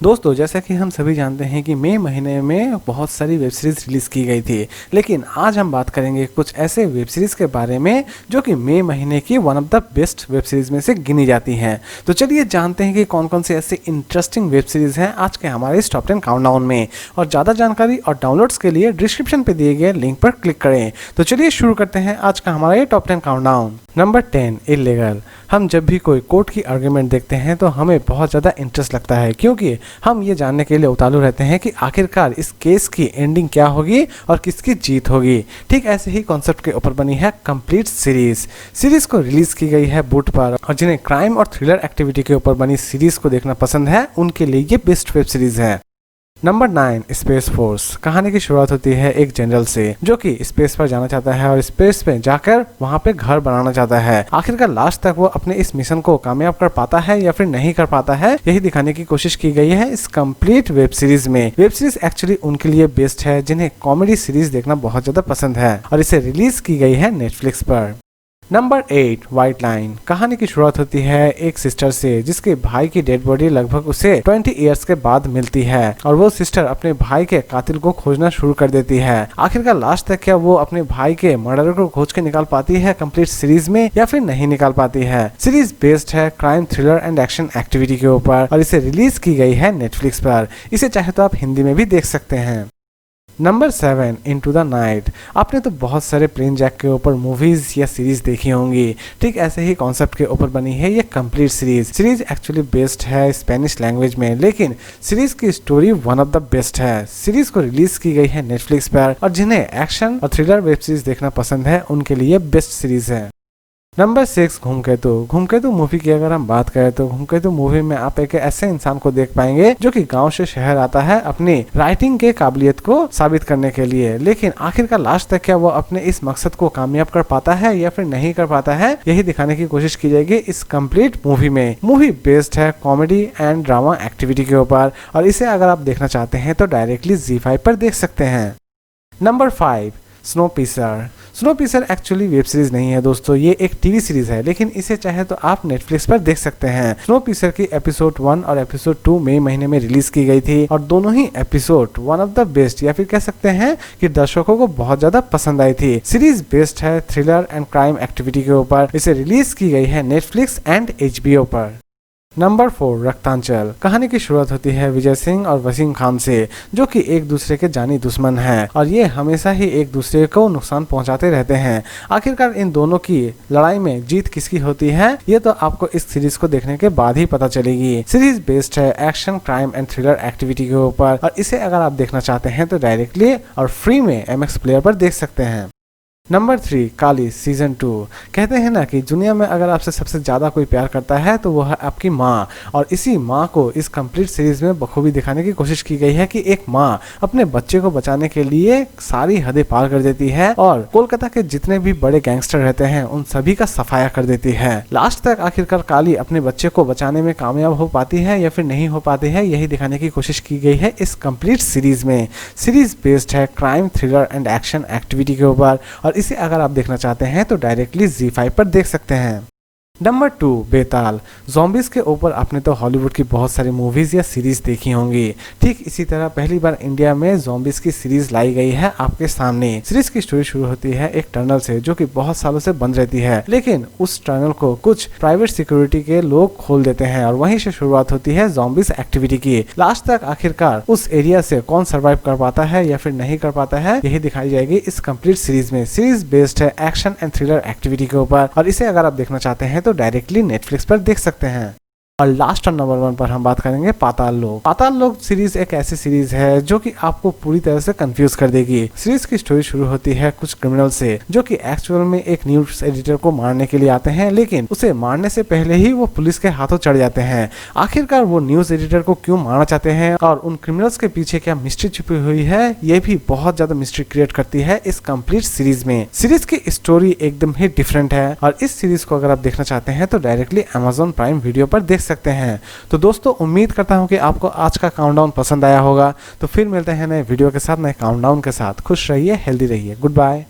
दोस्तों जैसा कि हम सभी जानते हैं कि मई महीने में बहुत सारी वेब सीरीज़ रिलीज़ की गई थी, लेकिन आज हम बात करेंगे कुछ ऐसे वेब सीरीज़ के बारे में जो कि मई महीने की one of the best web series में से गिनी जाती हैं। तो चलिए जानते हैं कि कौन कौन से ऐसे इंटरेस्टिंग वेब सीरीज़ हैं आज के हमारे इस टॉप 10 काउंटडाउन में। और ज़्यादा जानकारी और डाउनलोड्स के लिए डिस्क्रिप्शन पर दिए गए लिंक पर क्लिक करें। तो चलिए शुरू करते हैं आज का हमारा ये टॉप 10 काउंटडाउन। Number 10 illegal. हम जब भी कोई कोर्ट की आर्ग्यूमेंट देखते हैं तो हमें बहुत ज़्यादा इंटरेस्ट लगता है, क्योंकि हम ये जानने के लिए उतावले रहते हैं कि आखिरकार इस केस की एंडिंग क्या होगी और किसकी जीत होगी। ठीक ऐसे ही कॉन्सेप्ट के ऊपर बनी है कंप्लीट सीरीज को रिलीज की गई है बूट पर, और जिन्हें क्राइम और थ्रिलर एक्टिविटी के ऊपर बनी सीरीज को देखना पसंद है उनके लिए ये बेस्ट वेब सीरीज है। Number 9 space force. कहानी की शुरुआत होती है एक जनरल से जो कि स्पेस पर जाना चाहता है और स्पेस पे जाकर वहां पे घर बनाना चाहता है। आखिरकार लास्ट तक वो अपने इस मिशन को कामयाब कर पाता है या फिर नहीं कर पाता है, यही दिखाने की कोशिश की गई है इस कंप्लीट वेब सीरीज में। वेब सीरीज एक्चुअली उनके लिए बेस्ट है जिन्हें कॉमेडी सीरीज देखना बहुत ज्यादा पसंद है, और इसे रिलीज की गई है नेटफ्लिक्स पर। Number 8 white line. कहानी की शुरुआत होती है एक सिस्टर से जिसके भाई की डेड बॉडी लगभग उसे 20 इयर्स के बाद मिलती है, और वो सिस्टर अपने भाई के कातिल को खोजना शुरू कर देती है। आखिरकार लास्ट तक क्या वो अपने भाई के मर्डर को खोज के निकाल पाती है कंप्लीट सीरीज में या फिर नहीं निकाल पाती है। सीरीज बेस्ड है crime thriller and action activity के ऊपर, और इसे रिलीज की गई है नेटफ्लिक्स पर। इसे चाहे तो आप हिंदी में भी देख सकते हैं। Number 7 into the night. आपने तो बहुत सारे प्लेन जैक के ऊपर मूवीज या सीरीज देखी होंगी, ठीक ऐसे ही कॉन्सेप्ट के ऊपर बनी है ये कंप्लीट सीरीज एक्चुअली बेस्ड है स्पेनिश लैंग्वेज में, लेकिन सीरीज की story one of the best है। सीरीज को रिलीज की गई है नेटफ्लिक्स पर, और जिन्हें एक्शन और थ्रिलर वेब सीरीज देखना पसंद है उनके लिए बेस्ट सीरीज है। नंबर 6 घूमकेतु मूवी की अगर हम बात करें तो घूमकेतु मूवी में आप एक ऐसे इंसान को देख पाएंगे जो कि गांव से शहर आता है अपनी राइटिंग के काबिलियत को साबित करने के लिए, लेकिन आखिरकार लास्ट तक क्या वो अपने इस मकसद को कामयाब कर पाता है या फिर नहीं कर पाता है, यही दिखाने की कोशिश की जाएगी इस कंप्लीट मूवी में। मूवी बेस्ड है कॉमेडी एंड ड्रामा एक्टिविटी के ऊपर, और इसे अगर आप देखना चाहते हैं तो डायरेक्टली ZEE5 पर देख सकते हैं। नंबर 5 स्नोपीसर एक्चुअली वेब सीरीज नहीं है दोस्तों, ये एक टीवी सीरीज है, लेकिन इसे चाहे तो आप नेटफ्लिक्स पर देख सकते हैं। स्नोपीसर की एपिसोड 1 और एपिसोड 2 मई महीने में रिलीज की गई थी, और दोनों ही episode one of the best या फिर कह सकते हैं कि दर्शकों को बहुत ज्यादा पसंद आई थी। सीरीज बेस्ड है थ्रिलर एंड क्राइम एक्टिविटी के ऊपर, इसे रिलीज की गई है नेटफ्लिक्स एंड HBO पर। नंबर 4 रक्तांचल। कहानी की शुरुआत होती है विजय सिंह और वसीम खान से जो कि एक दूसरे के जानी दुश्मन हैं, और ये हमेशा ही एक दूसरे को नुकसान पहुंचाते रहते हैं। आखिरकार इन दोनों की लड़ाई में जीत किसकी होती है ये तो आपको इस सीरीज को देखने के बाद ही पता चलेगी। सीरीज बेस्ड है action crime and thriller activity के ऊपर, और इसे अगर आप देखना चाहते हैं तो डायरेक्टली और फ्री में MX प्लेयर पर देख सकते हैं। नंबर 3 काली सीजन 2। कहते हैं ना कि दुनिया में अगर आपसे सबसे ज्यादा कोई प्यार करता है तो वो है आपकी माँ, और इसी माँ को इस कंप्लीट सीरीज में बखूबी दिखाने की कोशिश की गई है कि एक माँ अपने बच्चे को बचाने के लिए सारी हदें पार कर देती है और कोलकाता के जितने भी बड़े गैंगस्टर रहते हैं उन सभी का सफाया कर देती है। लास्ट तक आखिरकार काली अपने बच्चे को बचाने में कामयाब हो पाती है या फिर नहीं हो पाती है, यही दिखाने की कोशिश की गई है इस कंप्लीट सीरीज में। सीरीज बेस्ड है crime thriller and action activity के ऊपर, और इसे अगर आप देखना चाहते हैं तो डायरेक्टली ZEE5 पर देख सकते हैं। नंबर 2 बेताल। ज़ॉम्बीज़ के ऊपर आपने तो हॉलीवुड की बहुत सारी मूवीज़ या सीरीज़ देखी होंगी, ठीक इसी तरह पहली बार इंडिया में ज़ॉम्बीज़ की सीरीज़ लाई गई है आपके सामने। सीरीज़ की स्टोरी शुरू होती है एक टनल से जो कि बहुत सालों से बंद रहती है, लेकिन उस टनल को कुछ प्राइवेट सिक्योरिटी के लोग खोल देते हैं, और वहीं से शुरुआत होती है ज़ॉम्बीज़ एक्टिविटी की। लास्ट तक आखिरकार उस एरिया से कौन सर्वाइव कर पाता है या फिर नहीं कर पाता है, यही दिखाई जाएगी इस कंप्लीट सीरीज में। सीरीज बेस्ड है एक्शन एंड थ्रिलर एक्टिविटी के ऊपर, और इसे अगर आप देखना चाहते हैं तो डायरेक्टली नेटफ्लिक्स पर देख सकते हैं। और लास्ट और नंबर 1 पर हम बात करेंगे पाताल लोक। पाताल लोक सीरीज एक ऐसी सीरीज है जो कि आपको पूरी तरह से कंफ्यूज कर देगी। सीरीज की स्टोरी शुरू होती है कुछ क्रिमिनल से जो कि एक्चुअल में एक न्यूज एडिटर को मारने के लिए आते हैं, लेकिन उसे मारने से पहले ही वो पुलिस के हाथों चढ़ जाते हैं। आखिरकार वो न्यूज एडिटर को क्यों मारना चाहते हैं और उन क्रिमिनल्स के पीछे क्या मिस्ट्री छुपी हुई है, ये भी बहुत ज्यादा मिस्ट्री क्रिएट करती है इस कंप्लीट सीरीज में। सीरीज की स्टोरी एकदम ही डिफरेंट है, और इस सीरीज को अगर आप देखना चाहते हैं तो डायरेक्टली Amazon प्राइम वीडियो पर देख सकते हैं। तो दोस्तों उम्मीद करता हूं कि आपको आज का काउंटडाउन पसंद आया होगा। तो फिर मिलते हैं नए वीडियो के साथ, नए काउंटडाउन के साथ। खुश रहिए, हेल्दी रहिए, गुड बाय।